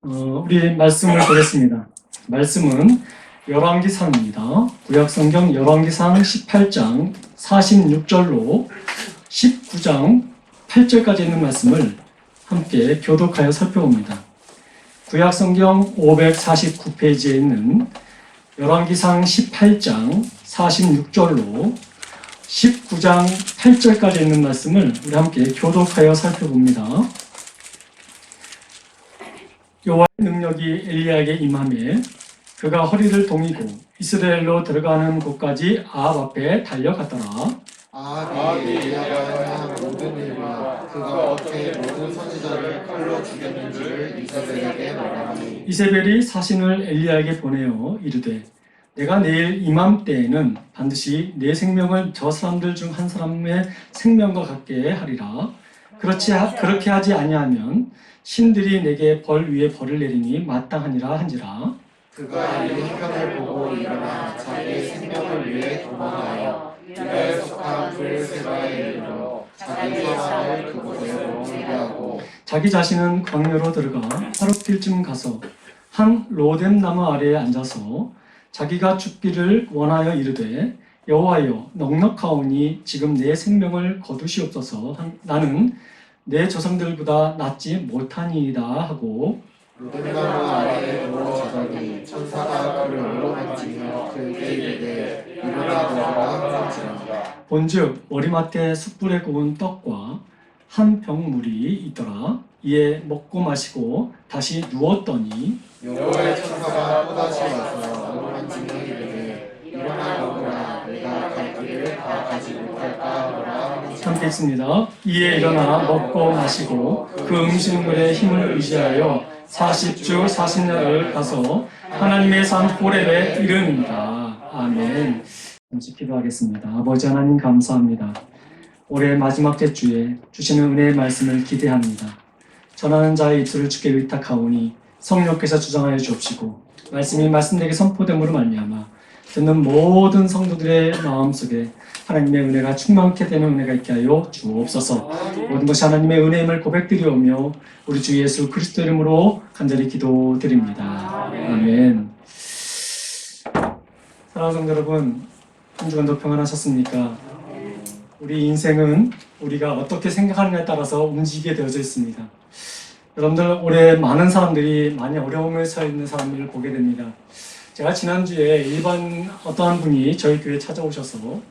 우리 말씀을 보겠습니다. 말씀은 열왕기상입니다. 구약성경 열왕기상 18장 46절로 19장 8절까지 있는 말씀을 함께 교독하여 살펴봅니다. 구약성경 549페이지에 있는 열왕기상 18장 46절로 19장 8절까지 있는 말씀을 우리 함께 교독하여 살펴봅니다. 여호와의 능력이 엘리야에게 임하매 그가 허리를 동이고 이스라엘로 들어가는 곳까지 아합 앞에 달려갔더라. 아합이 엘리야가 한 모든 일과 그가 어떻게 모든 선지자를 칼로 죽였는지를 이세벨에게 말하니 이세벨이 사신을 엘리야에게 보내어 이르되 내가 내일 이맘때에는 반드시 내 생명을 저 사람들 중 한 사람의 생명과 같게 하리라. 그렇게 하지 아니하면 신들이 내게 벌 위에 벌을 내리니 마땅하니라 한지라. 그가 이 형편을 보고 일어나 자기의 생명을 위해 도망하여 유다에 속한 브엘세바에 이르러 자기 사람을 그곳에로 준비하고 자기 자신은 광야로 들어가 하룻길쯤 가서 한 로뎀 나무 아래에 앉아서 자기가 죽기를 원하여 이르되 여호와여 넉넉하오니 지금 내 생명을 거두시옵소서. 나는 내 조상들보다 낫지 못하니이다 하고 로뎀나무 아래에 누워 자더니 천사가 그를 물어만지며 그에게 이르되 일어나 너가 한지라. 본즉 머리맡에 숯불에 구운 떡과 한 병 물이 있더라. 이에 먹고 마시고 다시 누웠더니 여호와의 천사가 또다시 와서 물어만지며 이르되 일어나 먹으라. 내가 갈 길을 다 가지 못할까 하노라. 함께 읽습니다. 이에 일어나 먹고 마시고 그 음식물에 힘을 의지하여 40주 40년을 가서 하나님의 산 호렙에 이르니라. 아멘. 잠시 기도하겠습니다. 아버지 하나님 감사합니다. 올해 마지막 주에 주시는 은혜의 말씀을 기대합니다. 전하는 자의 입술을 주께 의탁하오니 성령께서 주장하여 주옵시고 말씀이 말씀되게 선포됨으로 말미암아 듣는 모든 성도들의 마음속에 하나님의 은혜가 충만케 되는 은혜가 있게 하여 주옵소서. 모든 것이 하나님의 은혜임을 고백드리오며 우리 주 예수 그리스도 이름으로 간절히 기도드립니다. 아멘. 사랑하는 성도 여러분, 한 주간도 평안하셨습니까? 우리 인생은 우리가 어떻게 생각하느냐에 따라서 움직이게 되어져 있습니다. 여러분들 올해 많은 사람들이 많이 어려움에 처해 있는 사람들을 보게 됩니다. 제가 지난주에 어떠한 분이 저희 교회에 찾아오셔서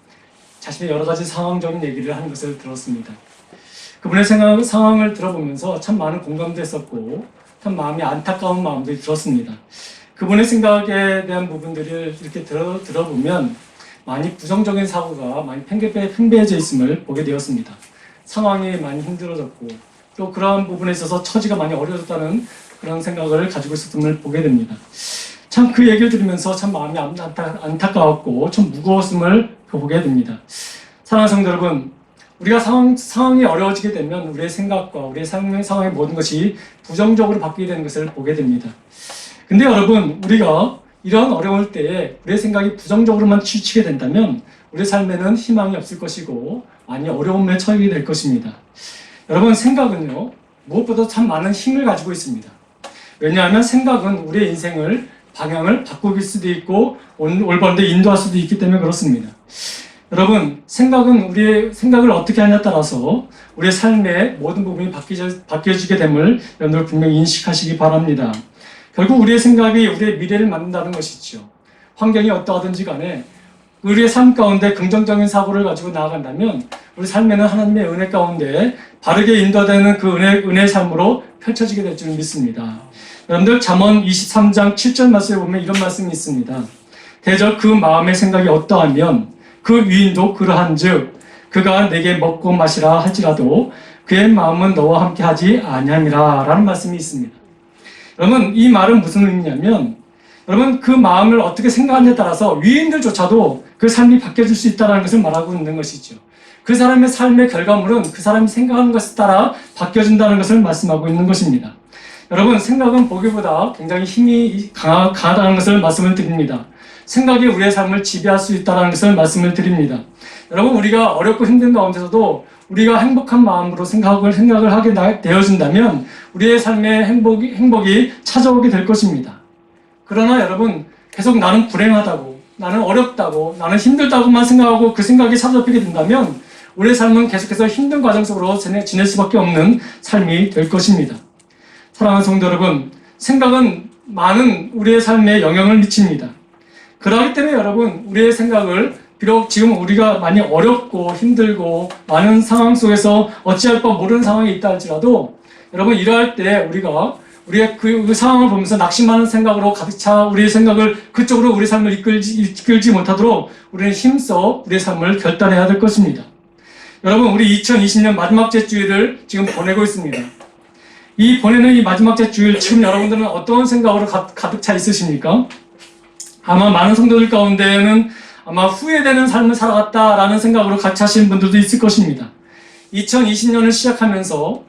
자신의 여러 가지 상황적인 얘기를 하는 것을 들었습니다. 그분의 상황을 들어보면서 참 많은 공감도 했었고 참 마음이 안타까운 마음도 들었습니다. 그분의 생각에 대한 부분들을 이렇게 들어보면 많이 부정적인 사고가 많이 팽배해져 있음을 보게 되었습니다. 상황이 많이 힘들어졌고 또 그러한 부분에 있어서 처지가 많이 어려졌다는 그런 생각을 가지고 있었음을 보게 됩니다. 참 그 얘기를 들으면서 참 마음이 안타까웠고 좀 무거웠음을 보게 됩니다. 사랑하는 성도 여러분, 우리가 상황이 어려워지게 되면 우리의 생각과 우리의 상황의 모든 것이 부정적으로 바뀌게 되는 것을 보게 됩니다. 근데 여러분, 우리가 이런 어려울 때에 우리의 생각이 부정적으로만 치우치게 된다면 우리의 삶에는 희망이 없을 것이고 많이 어려움에 처하게 될 것입니다. 여러분, 생각은요 무엇보다 참 많은 힘을 가지고 있습니다. 왜냐하면 생각은 우리의 인생을 방향을 바꾸길 수도 있고 올바른 데 인도할 수도 있기 때문에 그렇습니다. 여러분, 생각은 우리의 생각을 어떻게 하냐에 따라서 우리의 삶의 모든 부분이 바뀌어지게 됨을 여러분들 분명히 인식하시기 바랍니다. 결국 우리의 생각이 우리의 미래를 만든다는 것이죠. 환경이 어떠하든지 간에 우리의 삶 가운데 긍정적인 사고를 가지고 나아간다면 우리 삶에는 하나님의 은혜 가운데 바르게 인도되는 그 은혜의 삶으로 펼쳐지게 될 줄 믿습니다. 여러분들 잠언 23장 7절 말씀에 보면 이런 말씀이 있습니다. 대저 그 마음의 생각이 어떠하면 그 위인도 그러한즉 그가 내게 먹고 마시라 할지라도 그의 마음은 너와 함께 하지 아니함이라 라는 말씀이 있습니다. 여러분, 이 말은 무슨 의미냐면 여러분, 그 마음을 어떻게 생각하느냐에 따라서 위인들조차도 그 삶이 바뀌어질 수 있다는 것을 말하고 있는 것이죠. 그 사람의 삶의 결과물은 그 사람이 생각하는 것에 따라 바뀌어진다는 것을 말씀하고 있는 것입니다. 여러분, 생각은 보기보다 굉장히 힘이 강하다는 것을 말씀을 드립니다. 생각이 우리의 삶을 지배할 수 있다는 것을 말씀을 드립니다. 여러분, 우리가 어렵고 힘든 가운데서도 우리가 행복한 마음으로 생각을 하게 되어진다면 우리의 삶의 행복이 찾아오게 될 것입니다. 그러나 여러분, 계속 나는 불행하다고, 나는 어렵다고, 나는 힘들다고만 생각하고 그 생각이 사로잡히게 된다면 우리의 삶은 계속해서 힘든 과정 속으로 지낼 수밖에 없는 삶이 될 것입니다. 사랑하는 성도 여러분, 생각은 많은 우리의 삶에 영향을 미칩니다. 그렇기 때문에 여러분, 우리의 생각을 비록 지금 우리가 많이 어렵고 힘들고 많은 상황 속에서 어찌할 바 모르는 상황이 있다 할지라도 여러분, 이러할 때 우리가 그 상황을 보면서 낙심하는 생각으로 가득 차 우리의 생각을 그쪽으로 우리 삶을 이끌지 못하도록 우리는 힘써 우리의 삶을 결단해야 될 것입니다. 여러분, 우리 2020년 마지막 주일을 지금 보내고 있습니다. 보내는 이 마지막 주일, 지금 여러분들은 어떤 생각으로 가득 차 있으십니까? 아마 많은 성도들 가운데는 아마 후회되는 삶을 살아갔다라는 생각으로 같이 하시는 분들도 있을 것입니다. 2020년을 시작하면서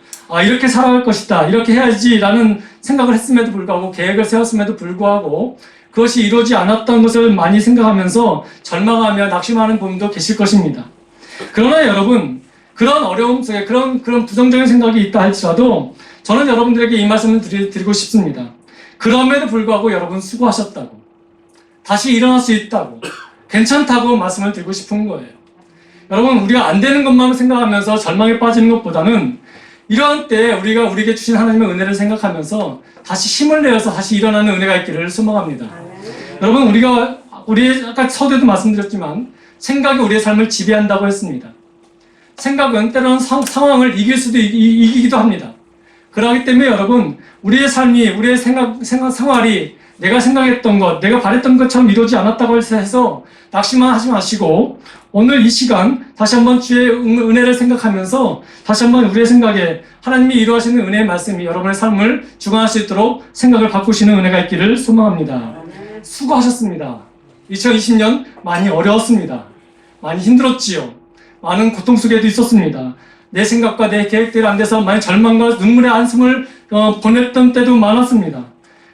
이렇게 살아갈 것이다, 이렇게 해야지라는 생각을 했음에도 불구하고, 계획을 세웠음에도 불구하고 그것이 이루어지지 않았던 것을 많이 생각하면서 절망하며 낙심하는 분도 계실 것입니다. 그러나 여러분, 그런 어려움 속에 그런 부정적인 생각이 있다 할지라도 저는 여러분들에게 이 말씀을 드리고 싶습니다. 그럼에도 불구하고 여러분 수고하셨다고, 다시 일어날 수 있다고, 괜찮다고 말씀을 드리고 싶은 거예요. 여러분, 우리가 안 되는 것만 생각하면서 절망에 빠지는 것보다는 이러한 때 우리에게 주신 하나님의 은혜를 생각하면서 다시 힘을 내어서 다시 일어나는 은혜가 있기를 소망합니다. 여러분, 우리 아까 서두에도 말씀드렸지만 생각이 우리의 삶을 지배한다고 했습니다. 생각은 때로는 상황을 이길 수도 이기기도 합니다. 그렇기 때문에 여러분, 우리의 삶이, 우리의 생활이 내가 생각했던 것, 내가 바랬던 것처럼 이루어지지 않았다고 해서 낙심만 하지 마시고 오늘 이 시간 다시 한번 주의 은혜를 생각하면서 다시 한번 우리의 생각에 하나님이 이루어지는 은혜의 말씀이 여러분의 삶을 주관할 수 있도록 생각을 바꾸시는 은혜가 있기를 소망합니다. 수고하셨습니다. 2020년 많이 어려웠습니다. 많이 힘들었지요. 많은 고통 속에도 있었습니다. 내 생각과 내 계획대로 안 돼서 많이 절망과 눈물의 한숨을 보냈던 때도 많았습니다.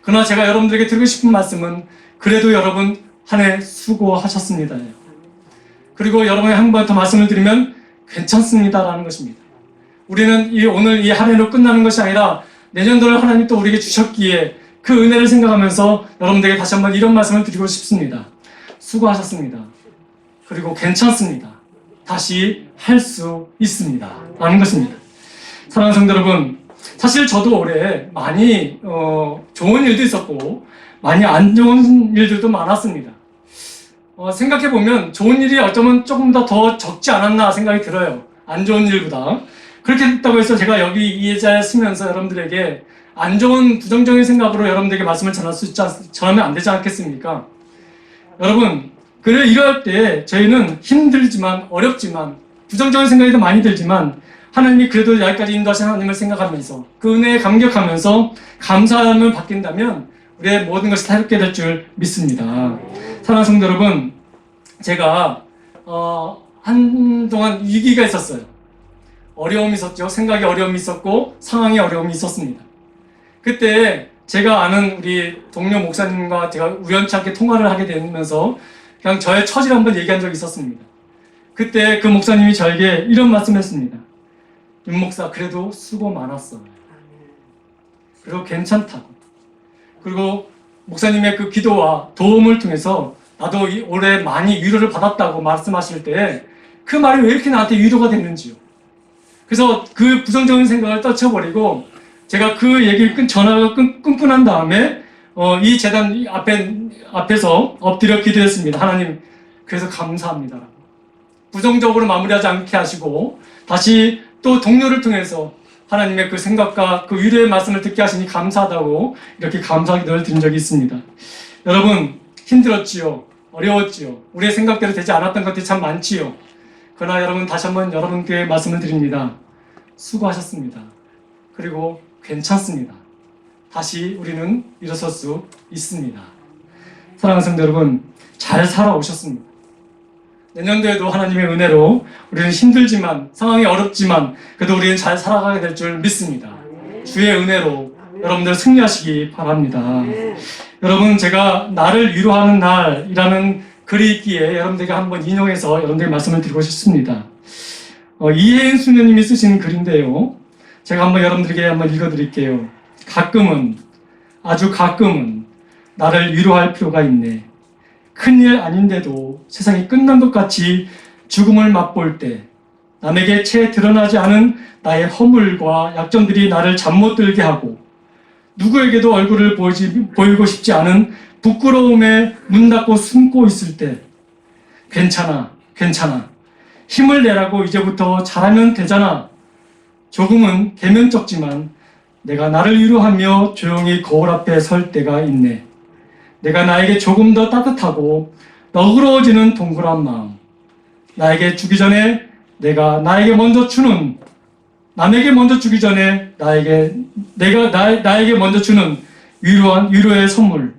그러나 제가 여러분들에게 드리고 싶은 말씀은 그래도 여러분 한 해 수고하셨습니다. 그리고 여러분이 한 번 더 말씀을 드리면 괜찮습니다라는 것입니다. 우리는 오늘 이 한 해로 끝나는 것이 아니라 내년도를 하나님 또 우리에게 주셨기에 그 은혜를 생각하면서 여러분들에게 다시 한번 이런 말씀을 드리고 싶습니다. 수고하셨습니다. 그리고 괜찮습니다. 다시 할 수 있습니다. 라는 것입니다. 사랑하는 성도 여러분, 사실 저도 올해 많이 좋은 일도 있었고 많이 안 좋은 일들도 많았습니다. 생각해보면 좋은 일이 어쩌면 조금 더 적지 않았나 생각이 들어요. 안 좋은 일보다. 그렇게 됐다고 해서 제가 여기 이 자리에 쓰면서 여러분들에게 안 좋은 부정적인 생각으로 여러분들에게 말씀을 전하면 안 되지 않겠습니까? 여러분, 이럴 때 저희는 힘들지만 어렵지만 부정적인 생각이 더 많이 들지만 하나님이 그래도 여기까지 인도하신 하나님을 생각하면서 그 은혜에 감격하면서 감사함을 받긴다면 우리의 모든 것이 새롭게 될 줄 믿습니다. 사랑하는 성도 여러분, 제가 한동안 위기가 있었어요. 어려움이 있었죠. 생각에 어려움이 있었고 상황에 어려움이 있었습니다. 그때 제가 아는 우리 동료 목사님과 제가 우연치 않게 통화를 하게 되면서 그냥 저의 처지를 한번 얘기한 적이 있었습니다. 그때 그 목사님이 저에게 이런 말씀했습니다. 윤 목사, 그래도 수고 많았어. 그리고 괜찮다고. 그리고 목사님의 그 기도와 도움을 통해서 나도 올해 많이 위로를 받았다고 말씀하실 때 그 말이 왜 이렇게 나한테 위로가 됐는지요. 그래서 그 부정적인 생각을 떨쳐버리고 제가 그 얘기를 전화가 끊고 난 다음에 이 재단 앞에서 엎드려 기도했습니다. 하나님, 그래서 감사합니다. 부정적으로 마무리하지 않게 하시고 다시 또 동료를 통해서 하나님의 그 생각과 그 위로의 말씀을 듣게 하시니 감사하다고 이렇게 감사 기도를 드린 적이 있습니다. 여러분, 힘들었지요. 어려웠지요. 우리의 생각대로 되지 않았던 것들이 참 많지요. 그러나 여러분, 다시 한번 여러분께 말씀을 드립니다. 수고하셨습니다. 그리고 괜찮습니다. 다시 우리는 일어설 수 있습니다. 사랑하는 성도 여러분, 잘 살아오셨습니다. 내년도에도 하나님의 은혜로 우리는 힘들지만 상황이 어렵지만 그래도 우리는 잘 살아가게 될 줄 믿습니다. 주의 은혜로 여러분들 승리하시기 바랍니다. 여러분, 제가 나를 위로하는 날이라는 글이 있기에 여러분들에게 한번 인용해서 여러분들에게 말씀을 드리고 싶습니다. 이혜인 수녀님이 쓰신 글인데요. 제가 한번 여러분들에게 한번 읽어드릴게요. 가끔은, 아주 가끔은 나를 위로할 필요가 있네. 큰일 아닌데도 세상이 끝난 것 같이 죽음을 맛볼 때 남에게 채 드러나지 않은 나의 허물과 약점들이 나를 잠 못 들게 하고 누구에게도 얼굴을 보이고 싶지 않은 부끄러움에 문 닫고 숨고 있을 때 괜찮아, 괜찮아. 힘을 내라고 이제부터 잘하면 되잖아. 조금은 계면쩍지만 내가 나를 위로하며 조용히 거울 앞에 설 때가 있네. 내가 나에게 조금 더 따뜻하고 너그러워지는 동그란 마음. 나에게 주기 전에 내가 나에게 먼저 주는, 남에게 먼저 주기 전에 나에게 먼저 주는 위로의 선물.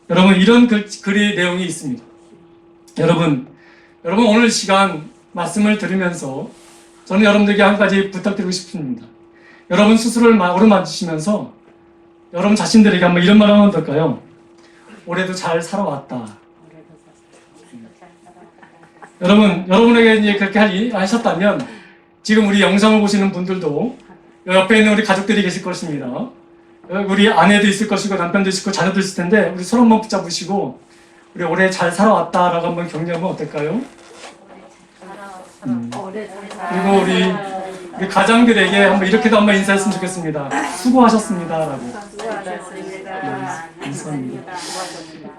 여러분, 이런 글의 내용이 있습니다. 여러분 오늘 시간 말씀을 들으면서 저는 여러분들에게 한 가지 부탁드리고 싶습니다. 여러분 스스로를 오르만지시면서 여러분 자신들에게 한번 이런 말 하면 어떨까요? 올해도 잘 살아왔다. 여러분에게 이제 그렇게 하셨다면 지금 우리 영상을 보시는 분들도 옆에 있는 우리 가족들이 계실 것입니다. 우리 아내도 있을 것이고 남편도 있을 것이고 자녀도 있을 텐데 우리 서로 한번 붙잡으시고 우리 올해 잘 살아왔다라고 한번 격려하면 어떨까요? 그리고 우리 가장들에게 한번 이렇게도 한번 인사했으면 좋겠습니다. 수고하셨습니다라고. 감사합니다.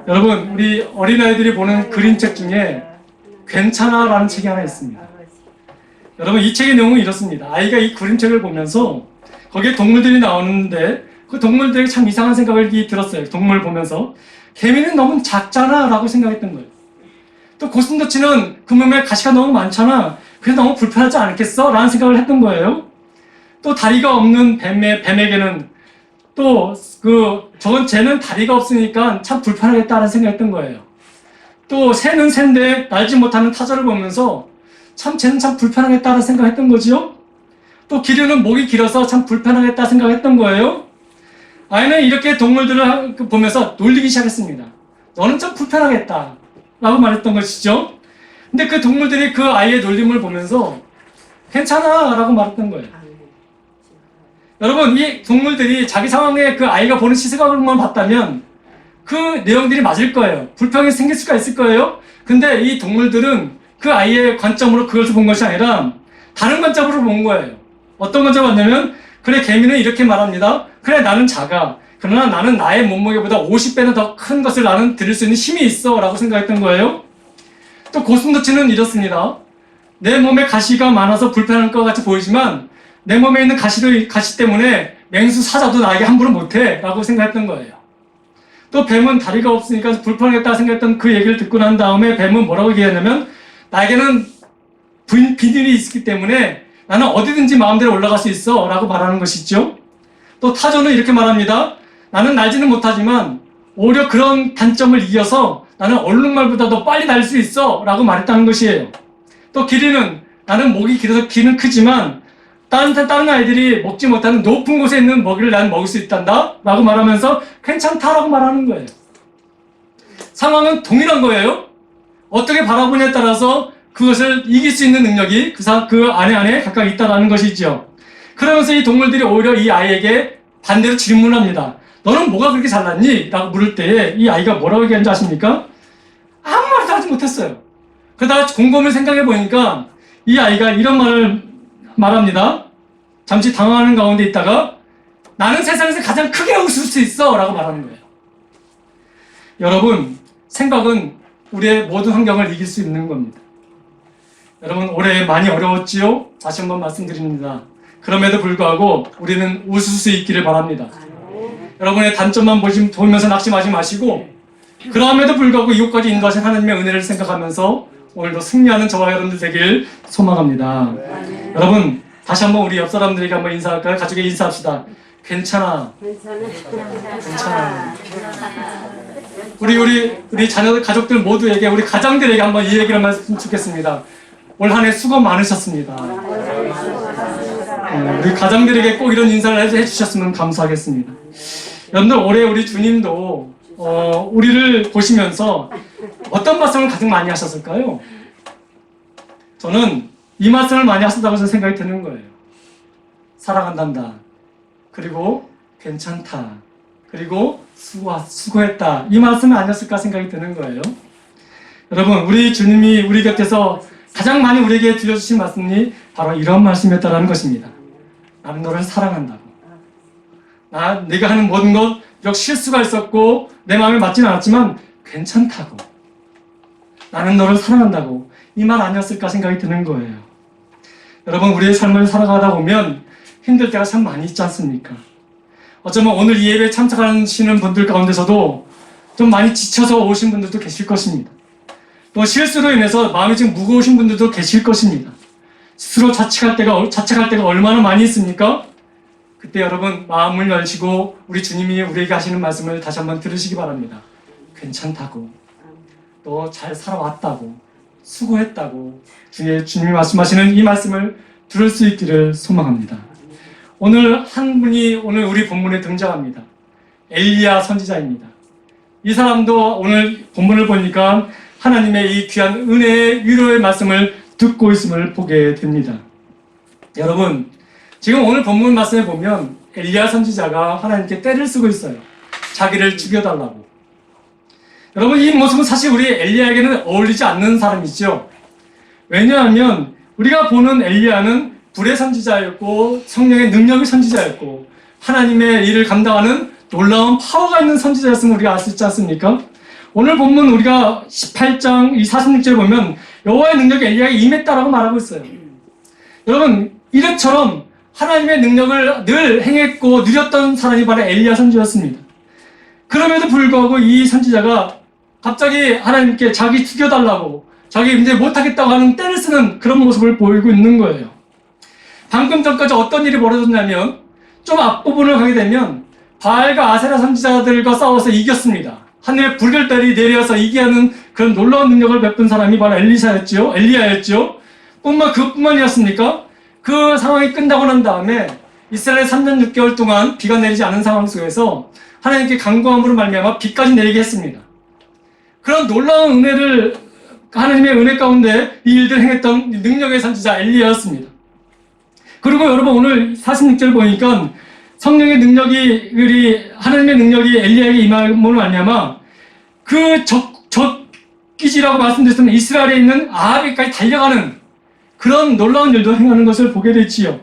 여러분, 우리 어린아이들이 보는 그림책 중에 괜찮아라는 책이 하나 있습니다. 여러분, 이 책의 내용은 이렇습니다. 아이가 이 그림책을 보면서 거기에 동물들이 나오는데 그 동물들에게 참 이상한 생각이 들었어요. 동물을 보면서 개미는 너무 작잖아 라고 생각했던 거예요. 또 고슴도치는 그 몸에 가시가 너무 많잖아. 그래서 너무 불편하지 않겠어? 라는 생각을 했던 거예요. 또 다리가 없는 뱀에게는 또 쟤는 다리가 없으니까 참 불편하겠다라는 생각을 했던 거예요. 또 새는 새인데 날지 못하는 타조를 보면서 쟤는 참 불편하겠다라는 생각을 했던 거지요. 또 기르는 목이 길어서 참 불편하겠다 생각했던 거예요. 아이는 이렇게 동물들을 보면서 놀리기 시작했습니다. 너는 참 불편하겠다 라고 말했던 것이죠. 근데 그 동물들이 그 아이의 놀림을 보면서 괜찮아 라고 말했던 거예요. 여러분, 이 동물들이 자기 상황에 그 아이가 보는 시각으로만 봤다면 그 내용들이 맞을 거예요. 불평이 생길 수가 있을 거예요. 근데 이 동물들은 그 아이의 관점으로 그것을 본 것이 아니라 다른 관점으로 본 거예요. 어떤 관점을 봤냐면 그래, 개미는 이렇게 말합니다. 그래, 나는 작아. 그러나 나는 나의 몸무게보다 50배나 더 큰 것을 나는 들을 수 있는 힘이 있어 라고 생각했던 거예요. 또 고슴도치는 이렇습니다. 내 몸에 가시가 많아서 불편할 것 같이 보이지만 내 몸에 있는 가시 때문에 맹수 사자도 나에게 함부로 못해 라고 생각했던 거예요. 또 뱀은 다리가 없으니까 불편하겠다 생각했던 그 얘기를 듣고 난 다음에 뱀은 뭐라고 얘기했냐면 나에게는 비늘이 있기 때문에 나는 어디든지 마음대로 올라갈 수 있어 라고 말하는 것이죠. 또 타조는 이렇게 말합니다. 나는 날지는 못하지만 오히려 그런 단점을 이겨서 나는 얼룩말보다 더 빨리 날 수 있어 라고 말했다는 것이에요. 또 기린은 나는 목이 길어서 귀는 크지만 다른 아이들이 먹지 못하는 높은 곳에 있는 먹이를 나는 먹을 수 있단다 라고 말하면서 괜찮다라고 말하는 거예요. 상황은 동일한 거예요. 어떻게 바라보냐에 따라서 그것을 이길 수 있는 능력이 그 안에 각각 있다라는 것이죠. 그러면서 이 동물들이 오히려 이 아이에게 반대로 질문을 합니다. 너는 뭐가 그렇게 잘났니? 라고 물을 때에 이 아이가 뭐라고 얘기하는지 아십니까? 아무 말도 하지 못했어요. 그러다가 곰곰이 생각해 보니까 이 아이가 이런 말을 말합니다. 잠시 당황하는 가운데 있다가 나는 세상에서 가장 크게 웃을 수 있어 라고 말하는 거예요. 여러분, 생각은 우리의 모든 환경을 이길 수 있는 겁니다. 여러분, 올해 많이 어려웠지요? 다시 한번 말씀드립니다. 그럼에도 불구하고 우리는 웃을 수 있기를 바랍니다. 여러분의 단점만 보면서 낙심하지 마시고 그럼에도 불구하고 이곳까지 인도하신 하나님의 은혜를 생각하면서 오늘도 승리하는 저와 여러분들 되길 소망합니다. 여러분, 다시 한번 우리 옆 사람들에게 한번 인사할까요? 가족에게 인사합시다. 괜찮아. 괜찮아. 우리 자녀들, 가족들 모두에게, 우리 가장들에게 한번 이 얘기를 했으면 좋겠습니다. 올 한 해 수고 많으셨습니다. 우리 가장들에게 꼭 이런 인사를 해주셨으면 감사하겠습니다. 여러분들, 올해 우리 주님도 우리를 보시면서 어떤 말씀을 가장 많이 하셨을까요? 저는 이 말씀을 많이 하신다고 저는 생각이 드는 거예요. 사랑한단다. 그리고 괜찮다. 그리고 수고했다. 이 말씀이 아니었을까 생각이 드는 거예요. 여러분, 우리 주님이 우리 곁에서 가장 많이 우리에게 들려주신 말씀이 바로 이런 말씀이었다는 것입니다. 나는 너를 사랑한다고. 네가 하는 모든 것, 비록 실수가 있었고 내 마음에 맞지는 않았지만 괜찮다고. 나는 너를 사랑한다고. 이 말 아니었을까 생각이 드는 거예요. 여러분, 우리의 삶을 살아가다 보면 힘들 때가 참 많이 있지 않습니까? 어쩌면 오늘 이 예배에 참석하시는 분들 가운데서도 좀 많이 지쳐서 오신 분들도 계실 것입니다. 또 실수로 인해서 마음이 좀 무거우신 분들도 계실 것입니다. 스스로 자책할 때가 얼마나 많이 있습니까? 그때 여러분 마음을 열시고 우리 주님이 우리에게 하시는 말씀을 다시 한번 들으시기 바랍니다. 괜찮다고, 또 잘 살아왔다고, 수고했다고 주님이 말씀하시는 이 말씀을 들을 수 있기를 소망합니다. 오늘 한 분이 오늘 우리 본문에 등장합니다. 엘리야 선지자입니다. 이 사람도 오늘 본문을 보니까 하나님의 이 귀한 은혜의 위로의 말씀을 듣고 있음을 보게 됩니다. 여러분, 지금 오늘 본문 말씀에 보면 엘리야 선지자가 하나님께 떼를 쓰고 있어요. 자기를 죽여달라고. 여러분, 이 모습은 사실 우리 엘리야에게는 어울리지 않는 사람이죠. 왜냐하면 우리가 보는 엘리야는 불의 선지자였고 성령의 능력의 선지자였고 하나님의 일을 감당하는 놀라운 파워가 있는 선지자였음을 우리가 알 수 있지 않습니까? 오늘 본문 우리가 18장 이 46절에 보면 여호와의 능력이 엘리야에게 임했다라고 말하고 있어요. 여러분, 이것처럼 하나님의 능력을 늘 행했고 누렸던 사람이 바로 엘리야 선지자였습니다. 그럼에도 불구하고 이 선지자가 갑자기 하나님께 자기 죽여달라고, 자기 이제 못하겠다고 하는 떼를 쓰는 그런 모습을 보이고 있는 거예요. 방금 전까지 어떤 일이 벌어졌냐면 좀 앞부분을 가게 되면 바알과 아세라 선지자들과 싸워서 이겼습니다. 하늘의 불결달이 내려서 이기하는 그런 놀라운 능력을 베푼 사람이 바로 엘리야였죠. 그뿐만이었습니까? 그 상황이 끝나고 난 다음에 이스라엘 3년 6개월 동안 비가 내리지 않은 상황 속에서 하나님께 간구함으로 말미암아 비까지 내리게 했습니다. 그런 놀라운 은혜를, 하나님의 은혜 가운데 이 일들을 행했던 능력의 선지자 엘리야였습니다. 그리고 여러분, 오늘 46절 보니까 성령의 능력이, 하나님의 능력이 엘리야에게 임함으로 말미암아 그 적기지라고 말씀드렸으면 이스라엘에 있는 아합에까지 달려가는 그런 놀라운 일도 행하는 것을 보게 됐지요.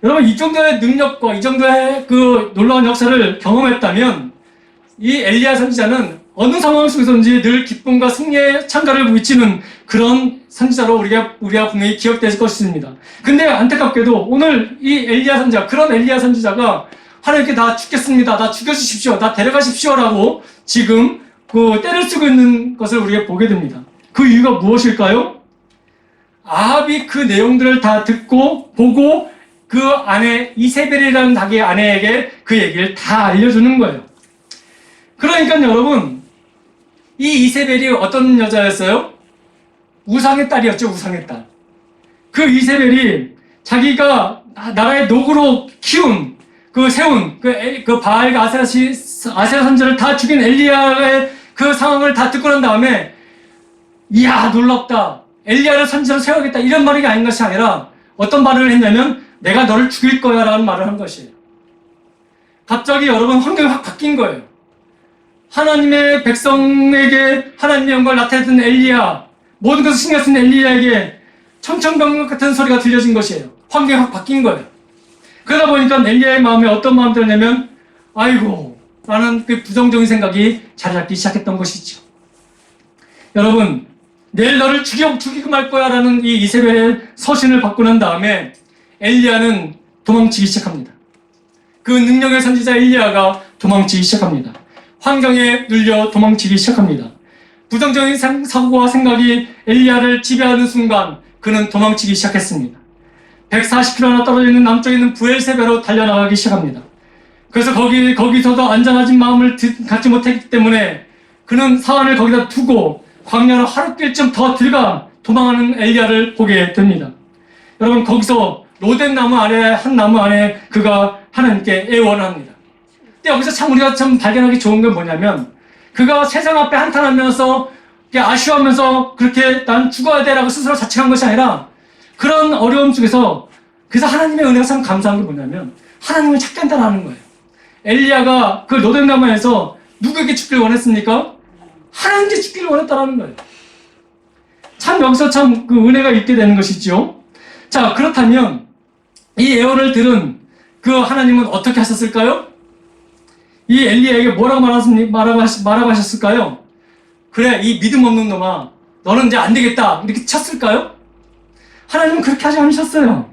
여러분, 이 정도의 능력과 이 정도의 그 놀라운 역사를 경험했다면 이 엘리야 선지자는 어느 상황 속에서든지 늘 기쁨과 승리의 찬가를 부딪히는 그런 선지자로 우리가 분명히 기억될 것입니다. 근데 안타깝게도 오늘 이 엘리야 선지자, 그런 엘리야 선지자가 하나님께 나 죽겠습니다, 나 죽여주십시오, 나 데려가십시오 라고 지금 그 떼를 쓰고 있는 것을 우리가 보게 됩니다. 그 이유가 무엇일까요? 아합이 그 내용들을 다 듣고 보고 그 아내 이세벨이라는 자기의 아내에게 그 얘기를 다 알려주는 거예요. 그러니까 여러분, 이 이세벨이 어떤 여자였어요? 우상의 딸이었죠. 우상의 딸. 그 이세벨이 자기가 나라의 노구로 세운 그 바알과 아세라 선지자를 다 죽인 엘리야의 그 상황을 다 듣고 난 다음에, 이야 놀랍다, 엘리야를 선지자로 세워야겠다, 이런 말이 아닌 것이 아니라 어떤 말을 했냐면 내가 너를 죽일 거야 라는 말을 한 것이에요. 갑자기 여러분 환경이 확 바뀐 거예요. 하나님의 백성에게 하나님의 영광을 나타냈던 엘리야, 모든 것을 신경 쓴 엘리야에게 청천벽력 같은 소리가 들려진 것이에요. 환경이 확 바뀐 거예요. 그러다 보니까 엘리야의 마음에 어떤 마음이 들었냐면 아이고 라는 그 부정적인 생각이 자리 잡기 시작했던 것이죠. 여러분, 내일 너를 죽이고 말 거야 라는 이 이세벨의 서신을 받고 난 다음에 엘리야는 도망치기 시작합니다. 그 능력의 선지자 엘리야가 도망치기 시작합니다. 환경에 눌려 도망치기 시작합니다. 부정적인 사고와 생각이 엘리야를 지배하는 순간 그는 도망치기 시작했습니다. 140km나 떨어져 있는 남쪽에 있는 부엘세베로 달려나가기 시작합니다. 그래서 거기서도 안전하진 마음을 갖지 못했기 때문에 그는 사환을 거기다 두고 광야로 하룻길쯤 더 들어가 도망하는 엘리야를 보게 됩니다. 여러분, 거기서 로덴 나무 아래 한 나무 안에 그가 하나님께 애원합니다. 근데 여기서 참 우리가 참 발견하기 좋은 건 뭐냐면 그가 세상 앞에 한탄하면서 아쉬워하면서 그렇게 난 죽어야 돼 라고 스스로 자책한 것이 아니라 그런 어려움 속에서 그래서 하나님의 은혜가 참 감사한 게 뭐냐면 하나님을 찾게 한다는 거예요. 엘리야가 그 로뎀나무에서 누구에게 죽기를 원했습니까? 하나님께 죽기를 원했다는 거예요. 참 여기서 참 그 은혜가 있게 되는 것이죠. 자, 그렇다면 이 예언을 들은 그 하나님은 어떻게 하셨을까요? 이 엘리야에게 뭐라고 말하고 하셨을까요? 그래, 이 믿음 없는 놈아, 너는 이제 안 되겠다, 이렇게 쳤을까요? 하나님은 그렇게 하지 않으셨어요.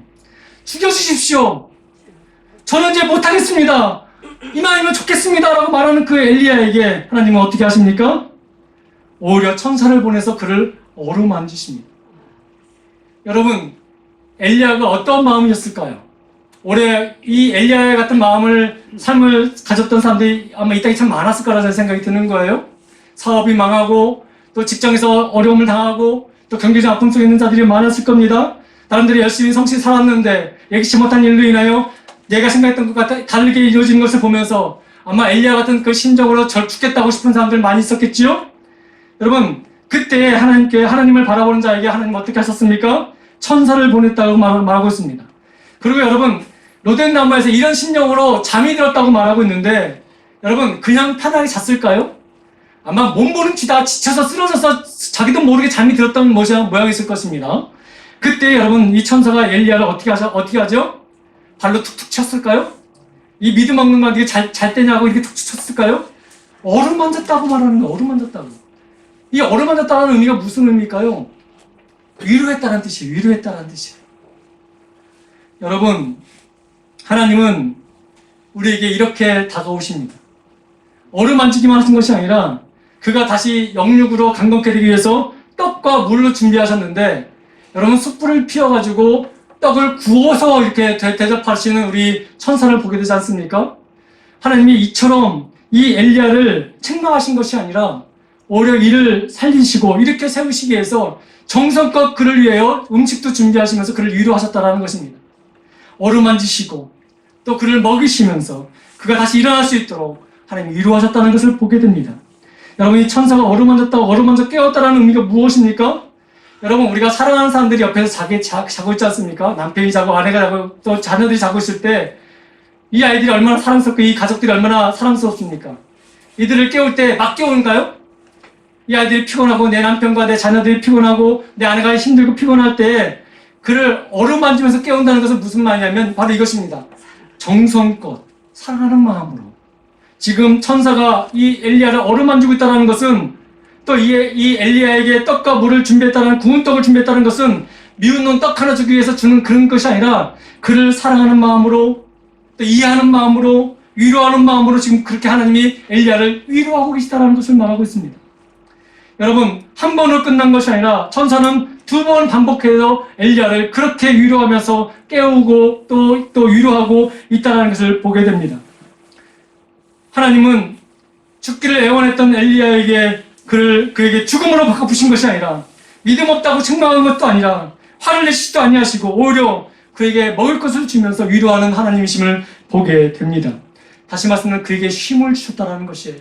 죽여주십시오. 저는 이제 못하겠습니다. 이만이면 좋겠습니다. 라고 말하는 그 엘리야에게 하나님은 어떻게 하십니까? 오히려 천사를 보내서 그를 어루만지십니다. 여러분, 엘리야가 어떤 마음이었을까요? 올해 이 엘리야 같은 삶을 가졌던 사람들이 아마 이 땅에 참 많았을 거라는 생각이 드는 거예요. 사업이 망하고 또 직장에서 어려움을 당하고 또 경제적 아픔 속에 있는 자들이 많았을 겁니다. 사람들이 열심히 성실히 살았는데 예기치 못한 일로 인하여 내가 생각했던 것과 다르게 이루어지는 것을 보면서 아마 엘리야 같은 그 심정으로 죽겠다고 싶은 사람들 많이 있었겠지요? 여러분, 그때 하나님을 바라보는 자에게 하나님 어떻게 하셨습니까? 천사를 보냈다고 말하고 있습니다. 그리고 여러분, 로뎀나무에서 이런 심령으로 잠이 들었다고 말하고 있는데 여러분, 그냥 편하게 잤을까요? 아마 몸부림치다 지쳐서 쓰러져서 자기도 모르게 잠이 들었던 모양이 있을 것입니다. 그때 여러분, 이 천사가 엘리야를 어떻게 하죠? 발로 툭툭 쳤을까요? 이 믿음 없는 건 이게 잘 때냐고 이렇게 툭툭 쳤을까요? 어루만졌다고 말하는 거예요. 어루만졌다고. 이 어루만졌다는 의미가 무슨 의미일까요? 위로했다는 뜻이에요. 위로했다는 뜻이에요. 여러분, 하나님은 우리에게 이렇게 다가오십니다. 어루만지기만 하신 것이 아니라 그가 다시 영육으로 강건케 되기 위해서 떡과 물로 준비하셨는데 여러분, 숯불을 피워가지고 떡을 구워서 이렇게 대접하시는 우리 천사를 보게 되지 않습니까? 하나님이 이처럼 이 엘리야를 책망하신 것이 아니라 오히려 이를 살리시고 이렇게 세우시기 위해서 정성껏 그를 위하여 음식도 준비하시면서 그를 위로하셨다는 것입니다. 어루만지시고 또 그를 먹이시면서 그가 다시 일어날 수 있도록 하나님이 위로하셨다는 것을 보게 됩니다. 여러분, 이 천사가 어루만져 깨웠다는 의미가 무엇입니까? 여러분, 우리가 사랑하는 사람들이 옆에서 자고 있지 않습니까? 남편이 자고 아내가 자고 또 자녀들이 자고 있을 때 이 아이들이 얼마나 사랑스럽고 이 가족들이 얼마나 사랑스럽습니까? 이들을 깨울 때 막 깨우는가요? 이 아이들이 피곤하고 내 남편과 내 자녀들이 피곤하고 내 아내가 힘들고 피곤할 때 그를 어루만지면서 깨운다는 것은 무슨 말이냐면 바로 이것입니다. 정성껏 사랑하는 마음으로. 지금 천사가 이 엘리야를 어루만지고 있다는 것은 또 이 엘리야에게 떡과 물을 준비했다는 구운 떡을 준비했다는 것은 미운 놈 떡 하나 주기 위해서 주는 그런 것이 아니라 그를 사랑하는 마음으로 또 이해하는 마음으로 위로하는 마음으로 지금 그렇게 하나님이 엘리야를 위로하고 계시다는 것을 말하고 있습니다. 여러분, 한 번으로 끝난 것이 아니라 천사는 2번 반복해서 엘리야를 그렇게 위로하면서 깨우고 또 위로하고 있다는 것을 보게 됩니다. 하나님은 죽기를 애원했던 엘리야에게 그에게 죽음으로 바꿔부신 것이 아니라 믿음 없다고 책망한 것도 아니라 화를 내시지도 아니하시고 오히려 그에게 먹을 것을 주면서 위로하는 하나님이심을 보게 됩니다. 다시 말씀은 그에게 쉼을 주셨다는 것이에요.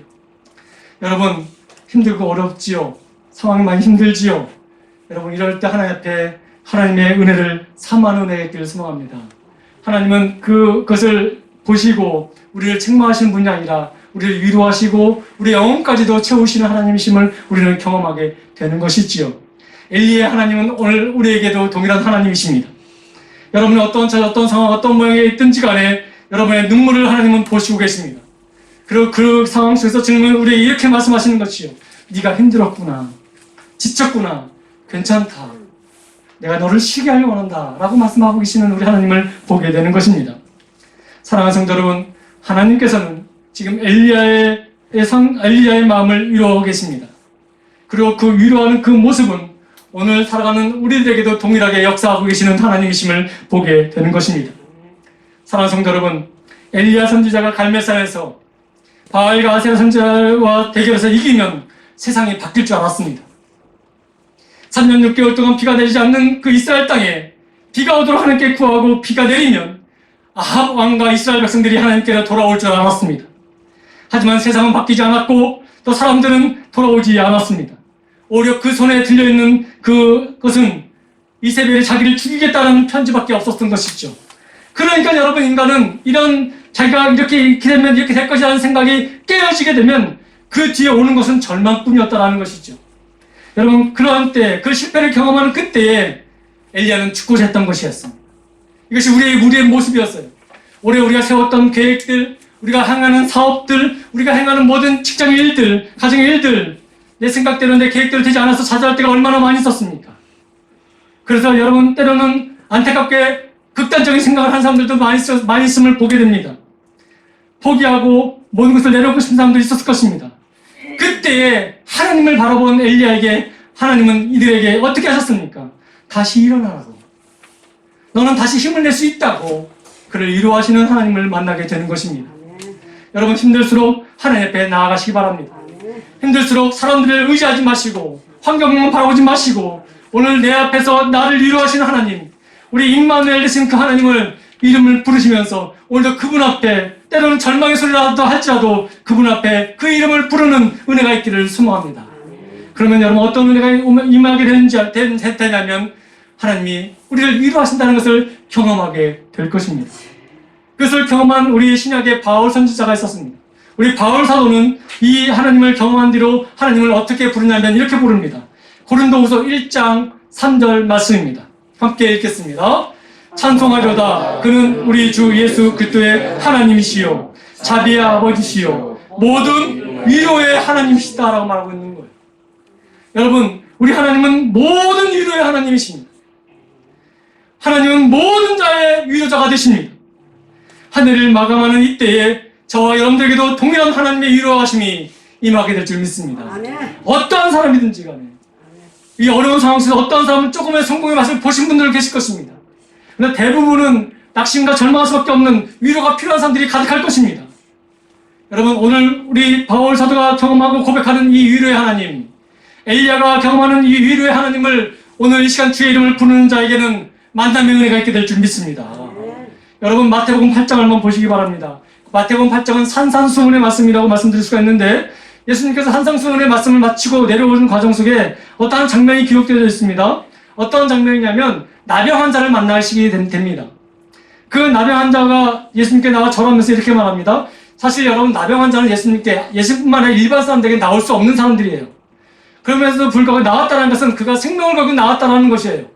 여러분, 힘들고 어렵지요? 상황이 많이 힘들지요? 여러분, 이럴 때 하나님 앞에 하나님의 은혜를 삼한 은혜의 길을 소망합니다. 하나님은 그것을 보시고 우리를 책망하시는 분이 아니라 우리를 위로하시고 우리 영혼까지도 채우시는 하나님이심을 우리는 경험하게 되는 것이지요. 엘리의 하나님은 오늘 우리에게도 동일한 하나님이십니다. 여러분이 어떤 상황, 어떤 모양에 있든지 간에 여러분의 눈물을 하나님은 보시고 계십니다. 그리고 그 상황 속에서 지금 우리에게 이렇게 말씀하시는 것이요. 네가 힘들었구나. 지쳤구나. 괜찮다. 내가 너를 쉬게 하려 원한다. 라고 말씀하고 계시는 우리 하나님을 보게 되는 것입니다. 사랑하는 성도 여러분, 하나님께서는 지금 엘리야의 마음을 위로하고 계십니다. 그리고 그 위로하는 그 모습은 오늘 살아가는 우리들에게도 동일하게 역사하고 계시는 하나님이심을 보게 되는 것입니다. 사랑하는 성도 여러분, 엘리야 선지자가 갈멜산에서 바알과 아세라 선지자와 대결해서 이기면 세상이 바뀔 줄 알았습니다. 3년 6개월 동안 비가 내리지 않는 그 이스라엘 땅에 비가 오도록 하나님께 구하고 비가 내리면 아합 왕과 이스라엘 백성들이 하나님께로 돌아올 줄 알았습니다. 하지만 세상은 바뀌지 않았고 또 사람들은 돌아오지 않았습니다. 오히려 그 손에 들려있는 그것은 이세벨이 자기를 죽이겠다는 편지밖에 없었던 것이죠. 그러니까 여러분, 인간은 이런 자기가 이렇게 되면 이렇게 될 것이라는 생각이 깨어지게 되면 그 뒤에 오는 것은 절망뿐이었다라는 것이죠. 여러분, 그러한 때, 그 실패를 경험하는 그때에 엘리야는 죽고자 했던 것이었습니다. 이것이 우리의 모습이었어요. 올해 우리가 세웠던 계획들, 우리가 행하는 사업들, 우리가 행하는 모든 직장 일들, 가정 일들, 내 생각대로 내 계획대로 되지 않아서 좌절할 때가 얼마나 많이 있었습니까? 그래서 여러분, 때로는 안타깝게 극단적인 생각을 한 사람들도 많이 있음을 보게 됩니다. 포기하고 모든 것을 내려놓고 싶은 사람도 있었을 것입니다. 그때에 하나님을 바라본 엘리야에게 하나님은 이들에게 어떻게 하셨습니까? 다시 일어나라고. 너는 다시 힘을 낼 수 있다고 그를 위로하시는 하나님을 만나게 되는 것입니다. 여러분, 힘들수록 하나님 앞에 나아가시기 바랍니다. 힘들수록 사람들을 의지하지 마시고 환경만 바라보지 마시고 오늘 내 앞에서 나를 위로하시는 하나님, 우리 임마누엘 되신 그 하나님을 이름을 부르시면서 오늘도 그분 앞에 때로는 절망의 소리라도 할지라도 그분 앞에 그 이름을 부르는 은혜가 있기를 소망합니다. 그러면 여러분, 어떤 은혜가 임하게 되냐면 하나님이 우리를 위로하신다는 것을 경험하게 될 것입니다. 그것을 경험한 우리 신약의 바울 선지자가 있었습니다. 우리 바울 사도는 이 하나님을 경험한 뒤로 하나님을 어떻게 부르냐면 이렇게 부릅니다. 고린도후서 1장 3절 말씀입니다. 함께 읽겠습니다. 찬송하려다 그는 우리 주 예수 그리스도의 하나님이시요 자비의 아버지시요 모든 위로의 하나님이시다라고 말하고 있는 거예요. 여러분, 우리 하나님은 모든 위로의 하나님이십니다. 하나님은 모든 자의 위로자가 되십니다. 한 해를 마감하는 이때에 저와 여러분들에게도 동일한 하나님의 위로하심이 임하게 될 줄 믿습니다. 어떠한 사람이든지 간에 이 어려운 상황 속에서 어떠한 사람은 조금의 성공의 맛을 보신 분들 계실 것입니다. 그런데 대부분은 낙심과 절망할 수밖에 없는 위로가 필요한 사람들이 가득할 것입니다. 여러분, 오늘 우리 바울 사도가 경험하고 고백하는 이 위로의 하나님, 엘리야가 경험하는 이 위로의 하나님을 오늘 이 시간 주의 이름을 부르는 자에게는 만남의 은혜가 있게 될 줄 믿습니다. 여러분, 마태복음 8장 한번 보시기 바랍니다. 마태복음 8장은 산상수훈의 말씀이라고 말씀드릴 수가 있는데 예수님께서 산상수훈의 말씀을 마치고 내려오는 과정 속에 어떠한 장면이 기록되어 있습니다. 어떤 장면이냐면 나병 환자를 만나시게 됩니다. 그 나병 환자가 예수님께 나와 절하면서 이렇게 말합니다. 사실 여러분, 나병 환자는 예수뿐만 아니라 일반 사람들에게 나올 수 없는 사람들이에요. 그러면서도 불구하고 나왔다는 것은 그가 생명을 걸고 나왔다는 것이에요.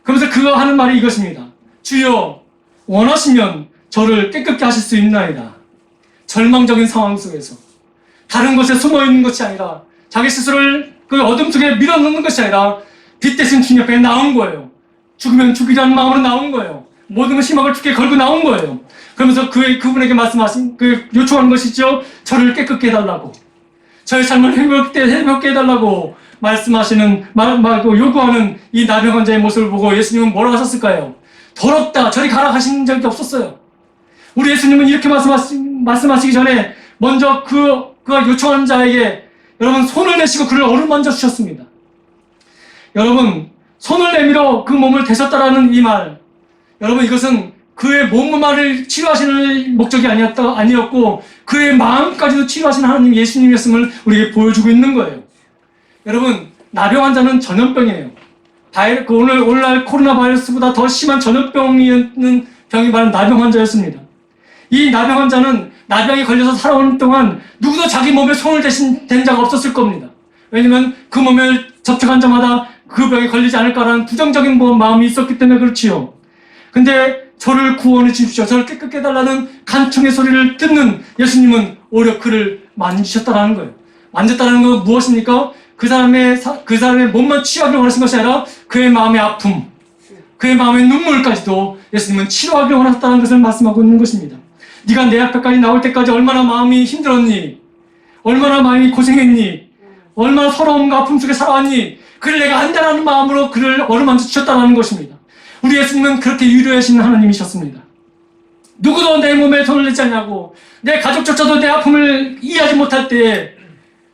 그러면서 그가 하는 말이 이것입니다. 주여, 원하시면 저를 깨끗게 하실 수 있나이다. 절망적인 상황 속에서 다른 곳에 숨어 있는 것이 아니라 자기 스스로를 그 어둠 속에 밀어넣는 것이 아니라 빛 대신 주님 앞에 나온 거예요. 죽으면 죽이라는 마음으로 나온 거예요. 모든 희망을 주께 걸고 나온 거예요. 그러면서 그분에게 말씀하신 요청하는 것이죠. 저를 깨끗게 해달라고, 저의 삶을 회복게 해달라고 말씀하시는 말고 요구하는 이 나병 환자의 모습을 보고 예수님은 뭐라고 하셨을까요? 더럽다, 저리 가라 하신 적이 없었어요. 우리 예수님은 이렇게 말씀하시기 전에 먼저 그가 요청하는 자에게 여러분 손을 내시고 그를 어루만져 주셨습니다. 여러분, 손을 내밀어 그 몸을 대셨다라는 이 말, 여러분, 이것은 그의 몸만을 치료하시는 목적이 아니었고 그의 마음까지도 치료하시는 하나님 예수님이었음을 우리에게 보여주고 있는 거예요. 여러분, 나병 환자는 전염병이에요. 오늘날 코로나 바이러스보다 더 심한 전염병이었는 병이 바로 나병 환자였습니다. 이 나병 환자는 나병이 걸려서 살아오는 동안 누구도 자기 몸에 손을 댄 자가 없었을 겁니다. 왜냐면 그 몸에 접촉한 자마다 그 병에 걸리지 않을까라는 부정적인 마음이 있었기 때문에 그렇지요. 근데 저를 구원해 주십시오, 저를 깨끗게 해달라는 간청의 소리를 듣는 예수님은 오히려 그를 만지셨다라는 거예요. 만졌다는 건 무엇입니까? 그 사람의 몸만 치유하기를 원하신 것이 아니라 그의 마음의 아픔, 그의 마음의 눈물까지도 예수님은 치료하기를 원하셨다는 것을 말씀하고 있는 것입니다. 네가 내 앞에까지 나올 때까지 얼마나 마음이 힘들었니? 얼마나 마음이 고생했니? 얼마나 서러움과 아픔 속에 살아왔니? 그를 내가 한다라는 마음으로 그를 어루만져 주셨다는 것입니다. 우리 예수님은 그렇게 위로하시는 하나님이셨습니다. 누구도 내 몸에 손을 내지 않냐고, 내 가족조차도 내 아픔을 이해하지 못할 때에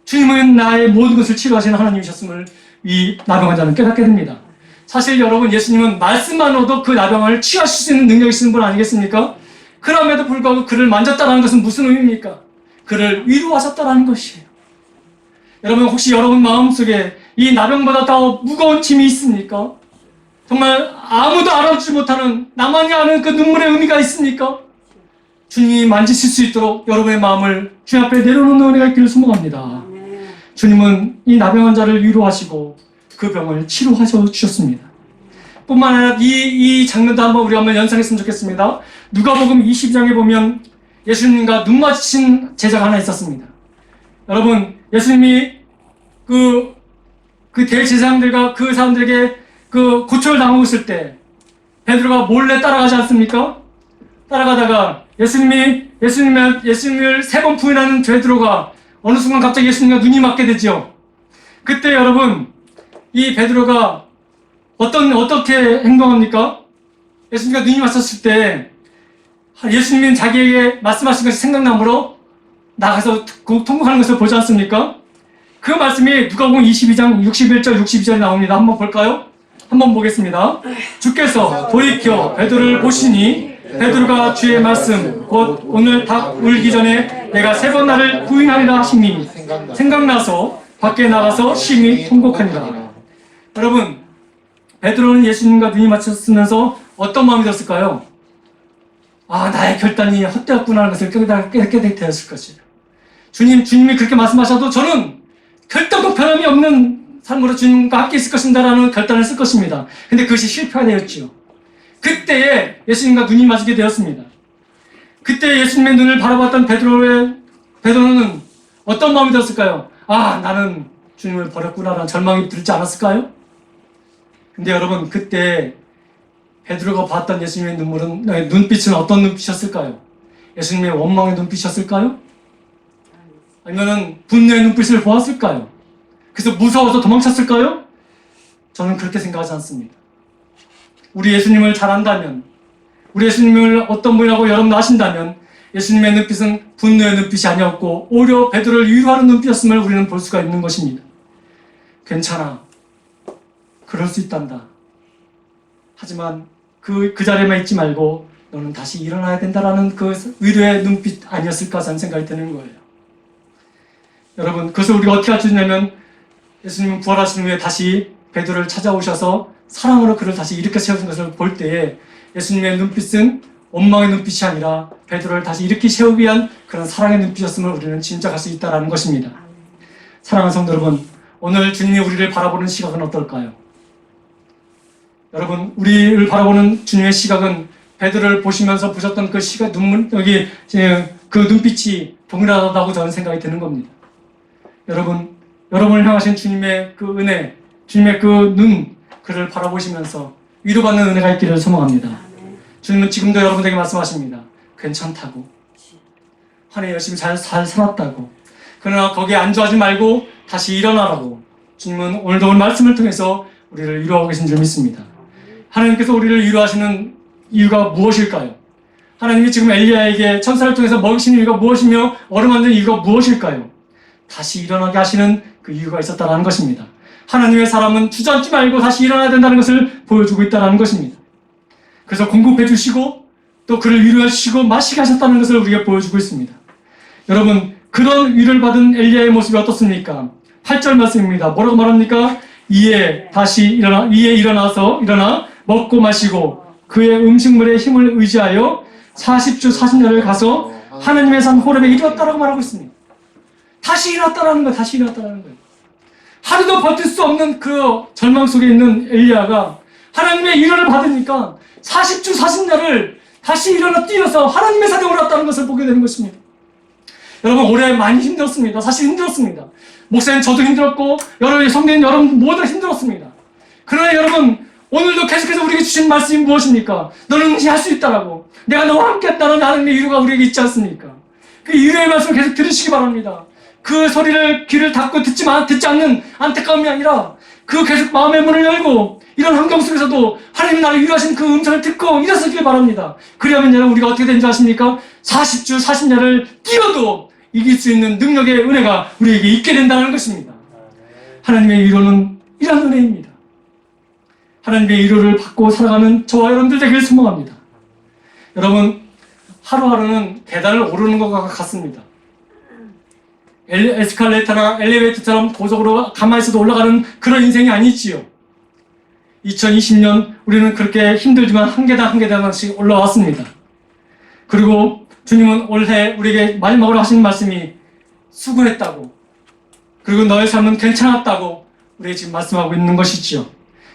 주님은 나의 모든 것을 치료하시는 하나님이셨음을 이 나병 환자는 깨닫게 됩니다. 사실 여러분, 예수님은 말씀만으로도 그 나병을 치유하실 수 있는 능력이 있는 분 아니겠습니까? 그럼에도 불구하고 그를 만졌다는 것은 무슨 의미입니까? 그를 위로하셨다는 것이에요. 여러분, 혹시 여러분 마음속에 이 나병보다 더 무거운 짐이 있습니까? 정말 아무도 알아주지 못하는 나만이 아는 그 눈물의 의미가 있습니까? 주님이 만지실 수 있도록 여러분의 마음을 주님 앞에 내려놓는 은혜가 있기를 소망합니다. 주님은 이 나병 환자를 위로하시고 그 병을 치료하셔 주셨습니다. 뿐만 아니라 이 장면도 우리 한번 연상했으면 좋겠습니다. 누가복음 22장에 보면 예수님과 눈 마주친 제자가 하나 있었습니다. 여러분, 예수님이 그 대제사장들과 그 사람들에게 그 고초를 당하고 있을 때 베드로가 몰래 따라가지 않습니까? 따라가다가 예수님을 3번 부인하는 베드로가 어느 순간 갑자기 예수님과 눈이 맞게 되죠. 그때 여러분, 이 베드로가 어떻게 행동합니까? 예수님과 눈이 맞췄을 때 예수님은 자기에게 말씀하신 것이 생각나므로 나가서 통곡하는 것을 보지 않습니까? 그 말씀이 누가복음 22장 61절 62절에 나옵니다. 한번 볼까요? 한번 보겠습니다. 주께서 돌이켜 베드로를 보시니 베드로가 주의 말씀 곧 오늘 닭 울기 전에 내가 3번 나를 부인하리라 하시니 생각나서 밖에 나가서 심히 통곡하니라. 여러분, 베드로는 예수님과 눈이 맞췄으면서 어떤 마음이 들었을까요? 아, 나의 결단이 헛되었구나 하는 것을 깨닫게 되었을 것이에요. 주님이 그렇게 말씀하셔도 저는 결단도 변함이 없는 삶으로 주님과 함께 있을 것입니다라는 결단을 쓸 것입니다. 근데 그것이 실패가 되었지요. 그때에 예수님과 눈이 맞게 되었습니다. 그때 예수님의 눈을 바라봤던 베드로는 어떤 마음이 들었을까요? 아, 나는 주님을 버렸구나라는 절망이 들지 않았을까요? 근데 여러분, 그때 베드로가 봤던 예수님의 눈빛은 어떤 눈빛이었을까요? 예수님의 원망의 눈빛이었을까요? 아니면 분노의 눈빛을 보았을까요? 그래서 무서워서 도망쳤을까요? 저는 그렇게 생각하지 않습니다. 우리 예수님을 잘 안다면, 우리 예수님을 어떤 분이라고 여러분 아신다면 예수님의 눈빛은 분노의 눈빛이 아니었고 오히려 베드로를 위로하는 눈빛이었음을 우리는 볼 수가 있는 것입니다. 괜찮아. 그럴 수 있단다. 하지만 그 자리에만 있지 말고 너는 다시 일어나야 된다라는 그 위로의 눈빛 아니었을까 하는 생각이 드는 거예요. 여러분, 그것을 우리가 어떻게 할 수 있냐면 예수님은 부활하신 후에 다시 베드로를 찾아오셔서 사랑으로 그를 다시 일으켜 세우신 것을 볼 때에 예수님의 눈빛은 원망의 눈빛이 아니라 베드로를 다시 일으켜 세우기 위한 그런 사랑의 눈빛이었음을 우리는 짐작할 수 있다는 것입니다. 사랑하는 성도 여러분, 오늘 주님이 우리를 바라보는 시각은 어떨까요? 여러분, 우리를 바라보는 주님의 시각은 베드로를 보시면서 보셨던 그 시각, 그 눈빛이 동일하다고 저는 생각이 드는 겁니다. 여러분을 향하신 주님의 그 은혜, 주님의 그 눈, 그를 바라보시면서 위로받는 은혜가 있기를 소망합니다. 주님은 지금도 여러분에게 말씀하십니다. 괜찮다고. 한 해 열심히 잘 살았다고. 그러나 거기에 안주하지 말고 다시 일어나라고. 주님은 오늘도 오늘 말씀을 통해서 우리를 위로하고 계신 줄 믿습니다. 하나님께서 우리를 위로하시는 이유가 무엇일까요? 하나님이 지금 엘리야에게 천사를 통해서 먹이시는 이유가 무엇이며 어루만지는 이유가 무엇일까요? 다시 일어나게 하시는 그 이유가 있었다는 것입니다. 하나님의 사람은 주저앉지 말고 다시 일어나야 된다는 것을 보여주고 있다는 것입니다. 그래서 공급해 주시고 또 그를 위로해 주시고 마시게 하셨다는 것을 우리가 보여주고 있습니다. 여러분, 그런 위로를 받은 엘리야의 모습이 어떻습니까? 8절 말씀입니다. 뭐라고 말합니까? 이에 일어나 먹고 마시고 그의 음식물의 힘을 의지하여 40주 40년을 가서 하나님의 산 호렙에 이르렀다라고 말하고 있습니다. 다시 일어났다라는 거예요. 하루도 버틸 수 없는 그 절망 속에 있는 엘리야가 하나님의 위로를 받으니까 40주 40년을 다시 일어나 뛰어서 하나님의 산에 올랐다는 것을 보게 되는 것입니다. 여러분, 올해 많이 힘들었습니다. 사실 힘들었습니다. 목사님 저도 힘들었고 성도님 여러분 모두 힘들었습니다. 그러나 여러분, 오늘도 계속해서 우리에게 주신 말씀이 무엇입니까? 너는 할 수 있다라고. 내가 너와 함께 했다는 하나님의 위로가 우리에게 있지 않습니까? 그 위로의 말씀을 계속 들으시기 바랍니다. 그 소리를 귀를 닫고 듣지 않는 안타까움이 아니라 그 계속 마음의 문을 열고 이런 환경 속에서도 하나님 나를 위로하신 그 음성을 듣고 일어서길 바랍니다. 그러면 여러분, 우리가 어떻게 되는지 아십니까? 40주 40년을 뛰어도 이길 수 있는 능력의 은혜가 우리에게 있게 된다는 것입니다. 하나님의 위로는 이런 은혜입니다. 하나님의 위로를 받고 살아가는 저와 여러분들 되기를 소망합니다. 여러분, 하루하루는 계단을 오르는 것과 같습니다. 에스컬레이터나 엘리베이터처럼 고속으로 가만히 있어도 올라가는 그런 인생이 아니지요. 2020년 우리는 그렇게 힘들지만 한 계단 한 계단씩 올라왔습니다. 그리고 주님은 올해 우리에게 마지막으로 하시는 말씀이 수고했다고, 그리고 너의 삶은 괜찮았다고 우리에게 지금 말씀하고 있는 것이지요.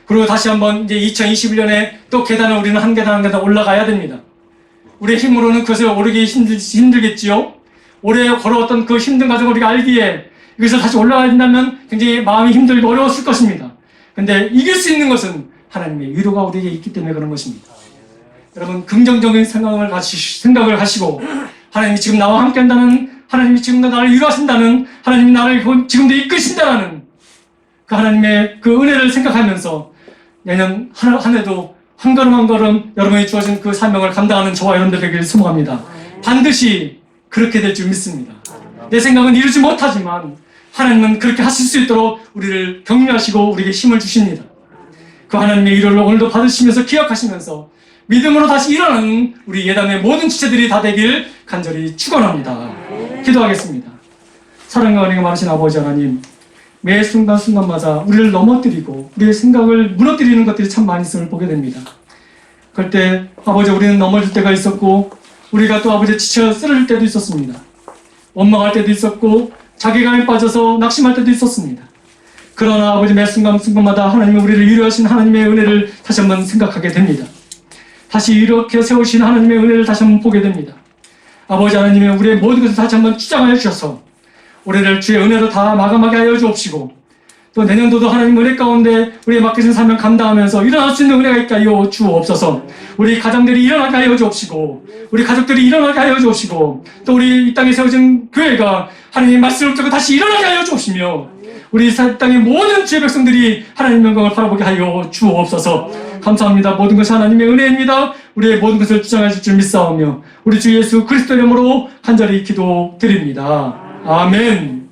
그리고 다시 한번 이제 2021년에 또 계단을 우리는 한 계단 한 계단 올라가야 됩니다. 우리의 힘으로는 그것을 오르기 힘들겠지요. 올해 걸어왔던 그 힘든 과정을 우리가 알기에 여기서 다시 올라가야 된다면 굉장히 마음이 힘들고 어려웠을 것입니다. 근데 이길 수 있는 것은 하나님의 위로가 우리에게 있기 때문에 그런 것입니다. 여러분, 긍정적인 생각을 하시고, 하나님이 지금 나와 함께 한다는, 하나님이 지금도 나를 위로하신다는, 하나님이 나를 지금도 이끄신다라는 그 하나님의 그 은혜를 생각하면서 내년 한 해도 한 걸음 한 걸음 여러분이 주어진 그 사명을 감당하는 저와 여러분들 되기를 소망합니다. 반드시 그렇게 될 줄 믿습니다. 내 생각은 이루지 못하지만 하나님은 그렇게 하실 수 있도록 우리를 격려하시고 우리에게 힘을 주십니다. 그 하나님의 위로를 오늘도 받으시면서 기억하시면서 믿음으로 다시 일어나는 우리 예담의 모든 지체들이 다 되길 간절히 축원합니다. 기도하겠습니다. 사랑과 은혜가 많으신 아버지 하나님, 매 순간순간마다 우리를 넘어뜨리고 우리의 생각을 무너뜨리는 것들이 참 많이 있음을 보게 됩니다. 그럴 때 아버지, 우리는 넘어질 때가 있었고 우리가 또 아버지 지쳐 쓰러질 때도 있었습니다. 원망할 때도 있었고 자괴감에 빠져서 낙심할 때도 있었습니다. 그러나 아버지, 매 순간순간마다 하나님이 우리를 위로하신 하나님의 은혜를 다시 한번 생각하게 됩니다. 다시 이렇게 세우신 하나님의 은혜를 다시 한번 보게 됩니다. 아버지 하나님의 우리의 모든 것을 다시 한번 주장하여 주셔서 올해를 주의 은혜로 다 마감하게 하여 주옵시고, 또 내년도도 하나님 은혜 가운데 우리의 맡기신 사명 감당하면서 일어날 수 있는 은혜가 있게 하여 주옵소서. 우리 가정들이 일어나게 하여 주옵시고, 우리 가족들이 일어나게 하여 주옵시고, 또 우리 이 땅에 세워진 교회가 하나님의 말씀을 듣고 다시 일어나게 하여 주옵시며, 우리 이 땅의 모든 주의 백성들이 하나님 영광을 바라보게 하여 주옵소서. 감사합니다. 모든 것이 하나님의 은혜입니다. 우리의 모든 것을 주장하실 줄 믿사오며 우리 주 예수 그리스도 이름으로 간절히 기도드립니다. 아멘.